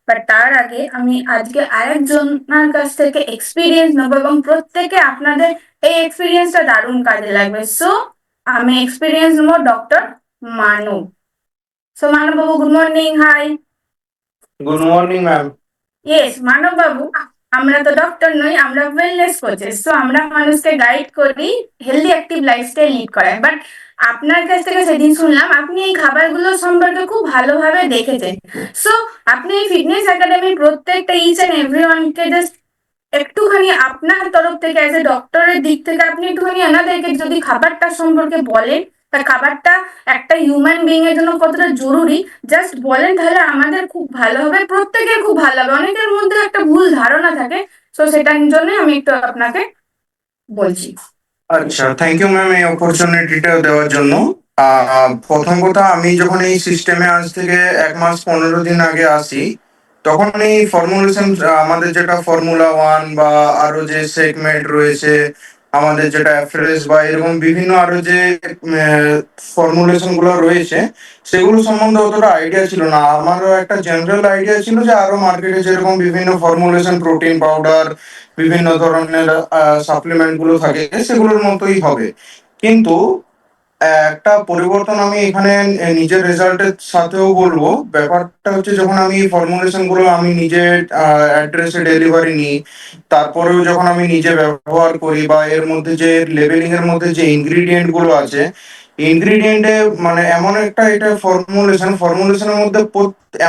But তার আগে আমি আজকে আরেকজনের কাছ থেকে এক্সপিরিয়েন্স নেবো এবং প্রত্যেকে আপনাদের এই এক্সপিরিয়েন্সটা দারুণ কাজে লাগবে। সো আমি এক্সপিরিয়েন্স নেবো ডক্টর মানব। সো মানব বাবু, good morning. Hi. Good morning ma'am. Yes Manab বাবু, আমরা তো ডক্টর নই, আমরা ওয়েলনেস কোচেস। সো আমরা মানুষকে গাইড করি হেলদি অ্যাক্টিভ লাইফস্টাইল লিড করায়। বাট আপনার কাছ থেকে সেদিন শুনলাম আপনি এই খাবারগুলো সম্পর্কে খুব ভালোভাবে দেখেছেন। সো আপনি এই ফিটনেস একাডেমির প্রত্যেকটা ইচ এন্ড এভরিওয়ানকে জাস্ট একটুখানি আপনার তরফ থেকে অ্যাজ এ ডক্টরের দিক থেকে আপনি একটুখানি আমাদেরকে যদি খাবারটা সম্পর্কে বলেন, তা খাবারটা একটা হিউম্যান বিং এর জন্য কতটা জরুরি জাস্ট বলেন, তাহলে আমাদের খুব ভালো হবে, প্রত্যেকের খুব ভালো হবে। অনেকের মধ্যে একটা ভুল ধারণা থাকে, তো সেটার জন্য আমি একটু আপনাকে বলছি। আচ্ছা, থ্যাংক ইউ ম্যাম এই অপরচুনিটিটা দেওয়ার জন্য। প্রথম কথা, আমি যখন এই সিস্টেমে আজ থেকে 1 মাস 15 দিন আগে আসি, তখন এই ফর্মুলেশন, আমাদের যেটা ফর্মুলা 1 বা আরো যে সেগমেন্ট রয়েছে, আমাদের যেটা অ্যাফ্রেস বা এরকম বিভিন্ন আরো যে ফর্মুলেশন গুলো রয়েছে, সেগুলো সম্বন্ধে অতটা আইডিয়া ছিল না। আমারও একটা জেনারেল আইডিয়া ছিল যে আরো মার্কেটে যেরকম বিভিন্ন ফর্মুলেশন, প্রোটিন পাউডার, বিভিন্ন ধরনের সাপ্লিমেন্ট গুলো থাকে, সেগুলোর মতোই হবে। কিন্তু একটা পরিবর্তন আমি এখানে নিজের রেজাল্টের সাথেও বলবো। ব্যাপারটা হচ্ছে, যখন আমি ফর্মুলেশন গুলো আমি নিজের অ্যাড্রেসে ডেলিভারি নিই, তারপরেও যখন আমি নিজে ব্যবহার করি, বা এর মধ্যে যে লেবেলিং এর মধ্যে যে ইনগ্রিডিয়েন্ট গুলো আছে, ইনগ্রিডিয়েন্টে মানে এমন একটা, এটা ফর্মুলেশনের মধ্যে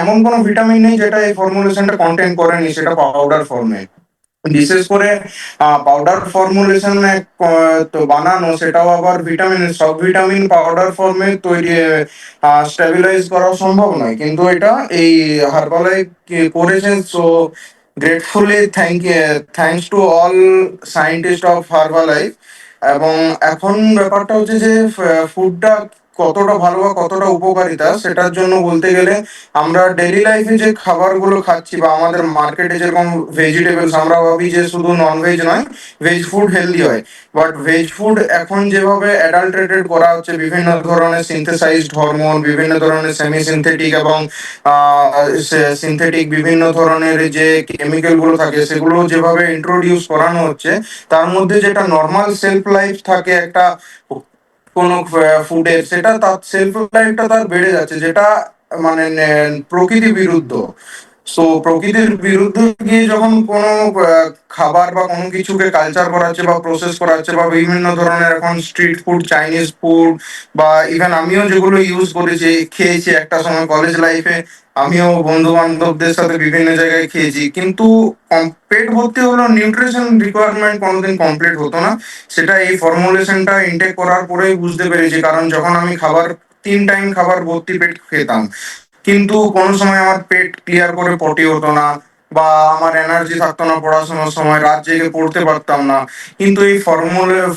এমন কোনো ভিটামিন নেই যেটা এই ফর্মুলেশনটা কন্টেন্ট করেনি, সেটা পাউডার ফর্মে। বিশেষ করে পাউডার ফর্মুলেশন তো বানানো, সেটাও আবার ভিটামিন, সব ভিটামিন পাউডার ফর্মে তৈরি স্টেবিলাইজ করা সম্ভব নয়। কিন্তু এটা এই হার্বালাইফ করেছেন। So gratefully thanks to all scientist of Herbalife. এবং এখন ব্যাপারটা হচ্ছে যে ফুডটা কতটা ভালো বা কতটা উপকারিতা, সেটার জন্য বলতে গেলে, আমরা ডেইলি লাইফে যে খাবারগুলো খাচ্ছি, বা আমাদের মার্কেটে যেরকম ভেজিটেবলস, আমরা ভাবি যে শুধু নন ভেজ নয়, ভেজ ফুড হেলদি হয়। বাট ভেজ ফুড এখন যেভাবে অ্যাডাল্টারেটেড করা হচ্ছে, বিভিন্ন ধরনের সিনথেসাইজড হরমোন, বিভিন্ন ধরনের সেমি সিনথেটিক এবং সিনথেটিক বিভিন্ন ধরনের যে কেমিক্যাল গুলো থাকে, সেগুলো যেভাবে ইন্ট্রোডিউস করানো হচ্ছে, তার মধ্যে যেটা নর্মাল সেলফ লাইফ থাকে একটা কোনো ফুডের, সেটা তার সেলফ লাইফটা তার বেড়ে যাচ্ছে, যেটা মানে প্রকৃতি বিরুদ্ধ। সো প্রকৃতির বিরুদ্ধে গিয়ে যখন কোনো খাবার বা কোনো কিছুকে কালচার করাচ্ছে বা প্রসেস করাচ্ছে, বা বিভিন্ন ধরনের এখন স্ট্রিট ফুড, চাইনিজ ফুড, বা ইভেন আমিও যেগুলো ইউজ করেছি, খেয়েছি একটা সময় কলেজ লাইফে, আমিও বন্ধু বান্ধবদের সাথে বিভিন্ন জায়গায় খেয়েছি, কিন্তু পেট ভর্তি হলো, নিউট্রিশন রিকোয়ারমেন্ট কোনোদিন কমপ্লিট হতো না। সেটা এই ফর্মুলেশনটা ইনটেক করার পরেই বুঝতে পেরেছি। কারণ যখন আমি খাবার 3 টাইম খাবার ভর্তি পেট খেতাম, কিন্তু কোনো সময় আমার পেট ক্লিয়ার করে পটি হতো না, বা আমার এনার্জি থাকতো না পড়াশোনার সময়, রাত জেগে পড়তে পারতাম না। কিন্তু এই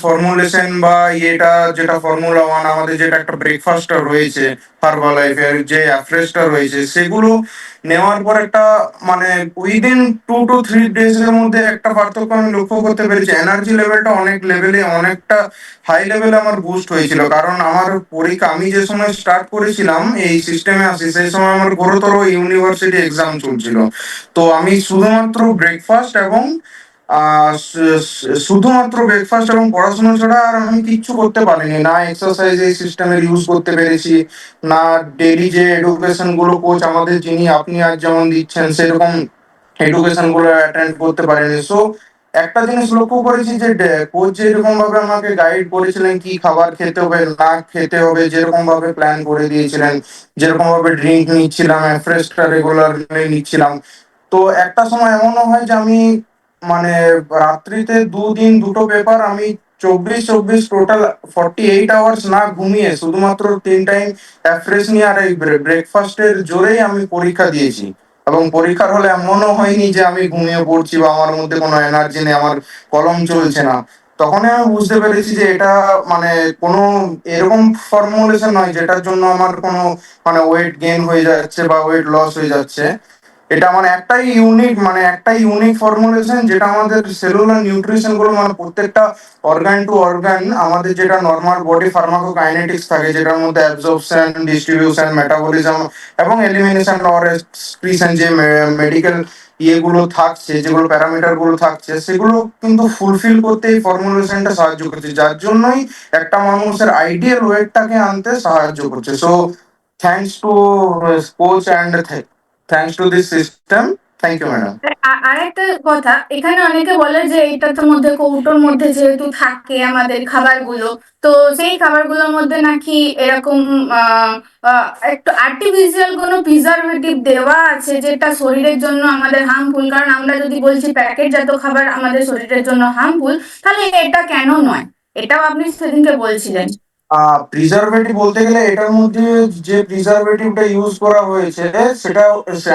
ফর্মুলেশন বা ইয়েটা, যেটা ফর্মুলা 1, আমাদের যেটা একটা ব্রেকফাস্টটা রয়েছে, হার্বাল লাইফের যে অ্যাফ্রেশটা রয়েছে, সেগুলো নেওয়ার পর একটা মানে উইদিন 2 to 3 ডেজ এর মধ্যে একটা পার্থক্য আমি লক্ষ্য করতে পেরেছি। এনার্জি লেভেলটা অনেক লেভেলে, অনেকটা হাই লেভেলে আমার বুস্ট হয়েছিল। কারণ আমার পরীক্ষা, আমি যে সময় স্টার্ট করেছিলাম এই সিস্টেমে আসি, সেই সময় আমার গুরুতর ইউনিভার্সিটি এক্সাম চলছিল। তো আমি শুধুমাত্র ব্রেকফাস্ট এবং শুধুমাত্র ব্রেকফাস্ট এবং পড়াশোনা ছাড়া আর আমি কিচ্ছু করতে পারিনি। না এক্সারসাইজ এই সিস্টেমের ইউজ করতে পেরেছি, না ডেইলি যে এডুকেশন গুলো কোচ আমাদের, যিনি আপনি আজ যেমন দিচ্ছেন, সেরকম এডুকেশন গুলো অ্যাটেন্ড করতে পারিনি। সো একটা জিনিস লক্ষ্য করেছি যে কোচ যেরকম ভাবে আমাকে গাইড করেছিলেন কি খাবার খেতে হবে না খেতে হবে, যেরকম ভাবে প্ল্যান করে দিয়েছিলেন, যেরকম ভাবে ড্রিঙ্ক নিচ্ছিলাম, ফ্রেশটা রেগুলার নিচ্ছিলাম, তো একটা সময় এমনও হয় যে আমি মানে রাত্রিতে 2 দিন 2টো পেপার আমি 24 24 টোটাল 48 আওয়ার্স না ঘুমিয়ে, শুধুমাত্র 3 টাইম ফ্রেশ নিয়ে আর এই ব্রেকফাস্টের জোরেই আমি পরীক্ষা দিয়েছি। এবং পরীক্ষার হলে এমনও হয়নি যে আমি ঘুমিয়ে পড়ছি বা আমার মধ্যে কোনো এনার্জি নেই, আমার কলম চলছে না। তখনই আমি বুঝতে পেরেছি যে এটা মানে কোনো এরকম ফর্মুলেশন নয় যেটার জন্য আমার কোনো মানে ওয়েট গেইন হয়ে যাচ্ছে বা ওয়েট লস হয়ে যাচ্ছে। এটা মানে একটাই ইউনিক ফর্মুলেশন, যেটা আমাদের সেলুলার নিউট্রিশন গুলো মানে প্রত্যেকটা অর্গান টু অর্গান আমাদের যেটা নর্মাল বডি ফার্মাকোকাইনেটিক্স থাকে, যেটার মধ্যে অ্যাবজর্পশন, ডিস্ট্রিবিউশন, মেটাবলিজম এবং এলিমিনেশন অর এক্সক্রিশন, যে মেডিকেল ইয়েগুলো থাকছে, যেগুলো প্যারামিটার গুলো থাকছে, সেগুলো কিন্তু ফুলফিল করতে এই ফর্মুলেশনটা সাহায্য করছে, যার জন্যই একটা মানুষের আইডিয়াল ওয়েটটাকে আনতে সাহায্য করছে। So thanks to coach and thanks to this system. Thank you madam. আরেকটা কথা, এখানে অনেকে বলে যে এটার মধ্যে কৌটোর মধ্যে যেহেতু থাকে আমাদের খাবারগুলো, তো সেই খাবারগুলোর মধ্যে নাকি এরকম আহ আহ, একটু আর্টিফিশিয়াল কোনো প্রিজারভেটিভ দেওয়া আছে, যেটা শরীরের জন্য আমাদের হার্মফুল। কারণ আমরা যদি বলছি প্যাকেটজাত খাবার আমাদের শরীরের জন্য হার্মফুল, তাহলে এটা কেন নয়? এটাও আপনি সেদিনকে বলছিলেন। প্রিজারভেটিভ বলতে গেলে এটার মধ্যে যে প্রিজারভেটিভটা ইউজ করা হয়েছে, সেটা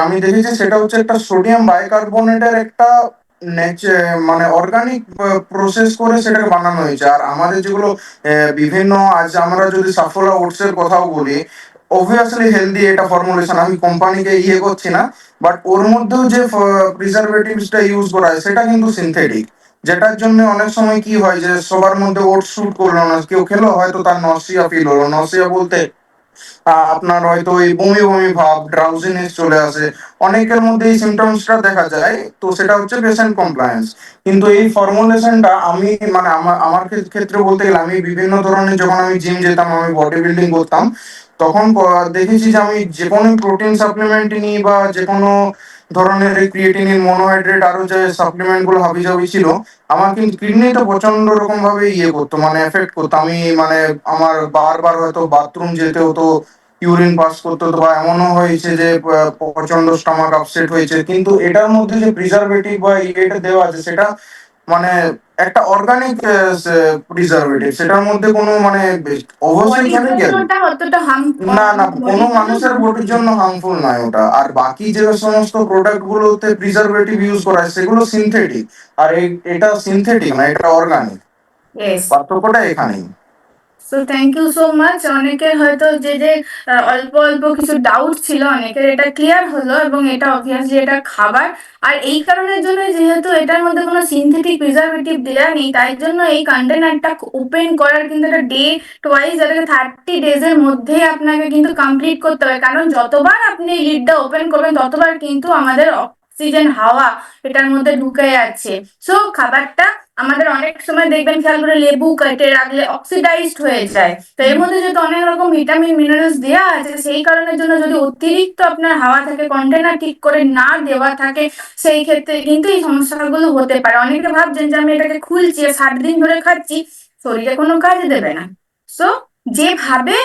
আমি দেখেছি সেটা হচ্ছে একটা সোডিয়াম বাইকার্বনেটের একটা মানে অর্গানিক প্রসেস করে সেটাকে বানানো হয়েছে। আর আমাদের যেগুলো বিভিন্ন, আজ আমরা যদি সাফোলা ওটস এর কথাও বলি, অবভিয়াসলি হেলদি এটা ফর্মুলেশন, আমি কোম্পানিকে ইয়ে করছি না, বাট ওর মধ্যেও যে প্রিজারভেটিভসটা ইউজ করা হয় সেটা কিন্তু সিনথেটিক, যেটার জন্য অনেক সময় কি হয় যে সবার মধ্যে ওটস শুট করলো না, কেউ খেলো হয়তো তার নসিয়া ফিল হলো। নসিয়া বলতে আপনার হয়তো এই বমি বমি ভাব, ড্রাউজিনেস চলে আসে, অনেকের মধ্যে এই সিমটমসটা দেখা যায়, তো সেটা হচ্ছে পেশেন্ট কমপ্লায়েন্স। কিন্তু এই ফর্মুলেশনটা আমি মানে আমার ক্ষেত্রে বলতে গেলে, আমি বিভিন্ন ধরনের, যখন আমি জিম যেতাম, আমি বডি বিল্ডিং করতাম, তখন দেখেছি যে আমি যে কোনো প্রোটিন সাপ্লিমেন্ট নিই বা যে কোনো ধরনের ক্রিয়েটিনিন, মনোহাইড্রেট, আরো যে সাপ্লিমেন্ট গুলো হাবিজাবি ছিল, আমার কিন্তু কিডনিতে প্রচন্ড রকম ভাবে ইয়ে করতো, মানে এফেক্ট করতো। আমি মানে আমার বারবার হয়তো বাথরুম যেতে হতো, ইউরিন পাস করতে হতো, বা এমনও হয়েছে যে প্রচন্ড স্টমাক আপসেট হয়েছে। কিন্তু এটার মধ্যে যে প্রিজারভেটিভ বা এটা দেওয়া আছে, সেটা মানে একটা অর্গানিক প্রিজারভেটিভ, সেটার মধ্যে কোনো মানে অবশ্যই বডির জন্য ওটা অতটা না না, কোনো বডির জন্য মানুষের harmful বডির জন্য হার্মফুল নয় ওটা। আর বাকি যে সমস্ত প্রোডাক্ট গুলোতে প্রিজারভেটিভ ইউজ করা হয় সেগুলো সিনথেটিক, আর এটা সিনথেটিক না, এটা অর্গানিক। yes. পার্থক্যটা এখানেই। So thank you so much. অনেকের হয়তো যে অল্প অল্প কিছু ডাউট ছিল, অনেকের এটা ক্লিয়ার হলো, এবং এটা অবভিয়াসলি এটা খাবার। আর এই কারণের জন্য, যেহেতু এটার মধ্যে কোনো সিনথেটিক প্রিজারভেটিভ দেওয়া নেই, তাই জন্য এই কন্টেনারটা ওপেন করার কিন্তু একটা ওয়াইজ, এটাকে 30 days এর মধ্যে আপনাকে কিন্তু কমপ্লিট করতে হবে। কারণ যতবার আপনি এই লিডটা ওপেন করবেন, ততবার কিন্তু আমাদের অক্সিজেন হাওয়া এটার মধ্যে ঢুকে যাচ্ছে। সো খাবারটা আমাদের অনেক সময় দেখবেন, খেয়াল করে লেবু কেটে রাখলে অক্সিডাইজড হয়ে যায়। তো এর মধ্যে যেহেতু অনেক রকম ভিটামিন মিনারেলস দেওয়া আছে, সেই কারণের জন্য যদি অতিরিক্ত আপনার হাওয়া থাকে, কন্টেনার ঠিক করে না দেওয়া থাকে, সেই ক্ষেত্রে কিন্তু এই সমস্যাগুলো হতে পারে। অনেকে ভাবছেন যে আমি এটাকে খুলছি 60 দিন ধরে খাচ্ছি, শরীরে কোনো কাজ দেবে না। সো যেভাবে,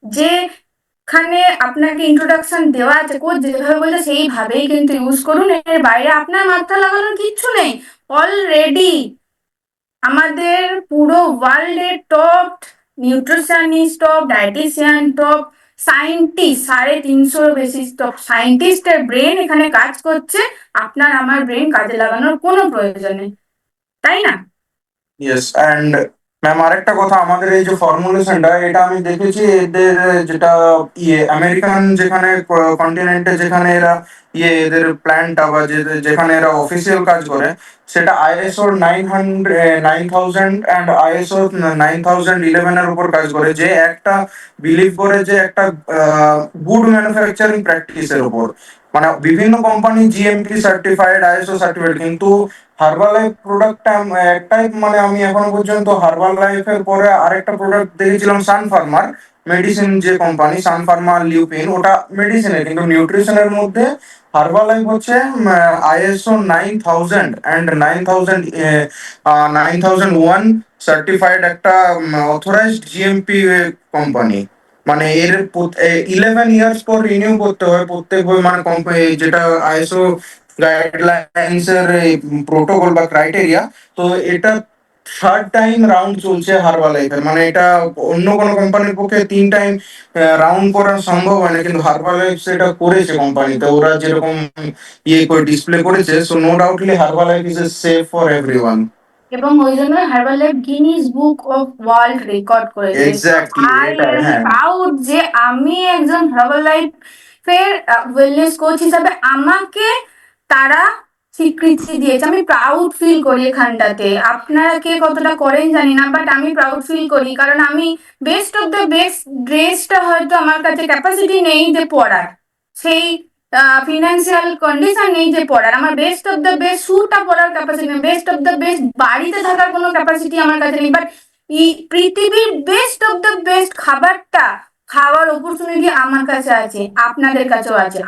যেখানে আপনাকে ইন্ট্রোডাকশন দেওয়া আছে, কোচ যেভাবে বলছে সেইভাবেই কিন্তু ইউজ করুন। এর বাইরে আপনার মাথা লাগানোর কিচ্ছু নেই। অলরেডি আমাদের পুরো ওয়ার্ল্ডের top nutritionist, top dietician, top scientist, 350 বেশি টপ সায়েন্টিস্টের ব্রেন এখানে কাজ করছে। আপনার আমার ব্রেন কাজে লাগানোর কোনো প্রয়োজন নেই, তাই না? ইয়েস, অ্যান্ড ম্যাম আরেকটা কথা, আমাদের এই যে ফর্মুলেশনটা, এটা আমি দেখেছি এদের যেটা আমেরিকান যেখানে কন্টিনেন্টে, যেখানে এরা এদের প্ল্যান্টটা বা যেখানে এরা অফিসিয়াল কাজ করে, সেটা আইএসও 9000 অ্যান্ড আইএসও 9011 এর উপর কাজ করে, যে একটা বিলিভ করে যে একটা গুড ম্যানুফ্যাকচারিং প্র্যাকটিসের উপর। মানে বিভিন্ন company GMP certified, ISO certified, কিন্তু হার্বাল লাইফ প্রোডাক্টটা একটাই, মানে আমি এখনো পর্যন্ত হার্বাল লাইফের পরে আরেকটা প্রোডাক্ট দেখেছিলাম, সান ফার্মার মেডিসিন, যে কোম্পানি সান ফার্মা লিউপিন, ওটা মেডিসিনের, কিন্তু নিউট্রিশনের মধ্যে হার্বাল লাইফ হচ্ছে আইএসও 9000 অ্যান্ড 9001 সার্টিফাইড একটা অথরাইজড জিএমপি কোম্পানি। মানে এর 11 ইয়ার্স পর রিনিউ করতে হয় প্রত্যেক বই, মানে যেটা আইএসও গাইডলাইন্স এর প্রোটোকল বা ক্রাইটেরিয়া। তো এটা থার্ড টাইম রাউন্ড চলছে হারবাল লাইফের, মানে এটা অন্য কোনো কোম্পানির পক্ষে 3 টাইম রাউন্ড করা সম্ভব হয় না, কিন্তু হারবাল লাইফ সেটা করেছে কোম্পানিতে, ওরা যেরকম করে ডিসপ্লে করেছে। So no doubtly Herbalife is a safe for everyone. এবং ওই জন্য Herbalife Guinness book of world record করেছে। এক্স্যাক্টলি, আই এটাই, এম হ্যাঁ। প্রাউড যে আমি একজন হার্বাল লাইফ ফের ওয়েলনেস কোচ হিসাবে আমাকে তারা স্বীকৃতি দিয়েছে, আমি প্রাউড ফিল করি এখানটাতে। আপনারা কে কতটা করেন জানি না, বাট আমি প্রাউড ফিল করি, কারণ আমি বেস্ট অফ দ্য বেস্ট ড্রেসটা হয়তো আমার কাছে ক্যাপাসিটি নেই যে পরার, সেই ফিনান্সিয়াল কন্ডিশন নেই যে পরার, আমার বেস্ট অফ দ্য বেস্ট শ্যুটা পরার ক্যাপাসিটি নেই, বেস্ট অফ দ্য বেস্ট বাড়িতে থাকার কোনো ক্যাপাসিটি আমার কাছে নেই, বাট এই পৃথিবীর বেস্ট অফ দ্য বেস্ট খাবারটা খাওয়ার অপরচুনিটি আমার কাছে আছে, আপনাদের কাছেও আছে।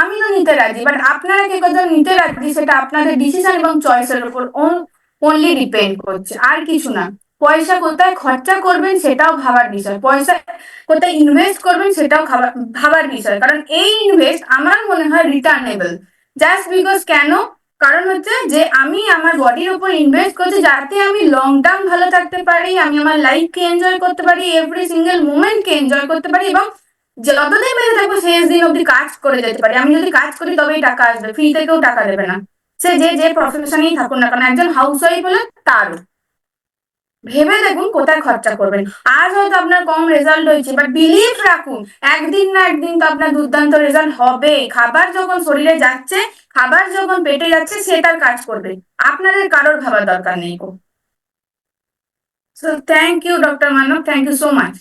আমিও নিতে রাজি, বাট আপনারা কে কত নিতে রাজি সেটা আপনাদের ডিসিশন এবং চয়েসের উপর অনলি ডিপেন্ড করছে, আর কিছু না। পয়সা কোথায় খরচা করবেন সেটাও ভাবার বিষয়, পয়সা কোথায় ইনভেস্ট করবেন সেটাও ভাবার বিষয়, কারণ এই ইনভেস্ট আমার মনে হয় রিটার্নেবল। জাস্ট বিকজ কেন, কারণ হচ্ছে যে আমি আমার বডির উপর ইনভেস্ট করছি যাতে আমি লং টার্ম ভালো থাকতে পারি, আমি আমার লাইফকে এনজয় করতে পারি, এভরি সিঙ্গেল মোমেন্টকে এনজয় করতে পারি, এবং যতদিন বেঁচে থাকবো শেষ দিন অব্দি কাজ করে যেতে পারি। আমি যদি কাজ করি তবেই টাকা আসবে, ফ্রিতে কেউ টাকা দেবে না, সে যে প্রফেশনেই থাকুন না কেন, একজন হাউস ওয়াইফ হলে তারও। ভেবে দেখুন কোথায় খরচা করবেন। আজ হয়তো আপনার কম রেজাল্ট হয়েছে, বাট বিলিভ রাখুন একদিন না একদিন তো আপনার দুর্দান্ত রেজাল্ট হবে। খাবার যখন শরীরে যাচ্ছে, খাবার যখন পেটে যাচ্ছে, সে তার কাজ করবে, আপনাদের কারোর ভাবার দরকার নেই। So thank you doctor Manab, thank you so much.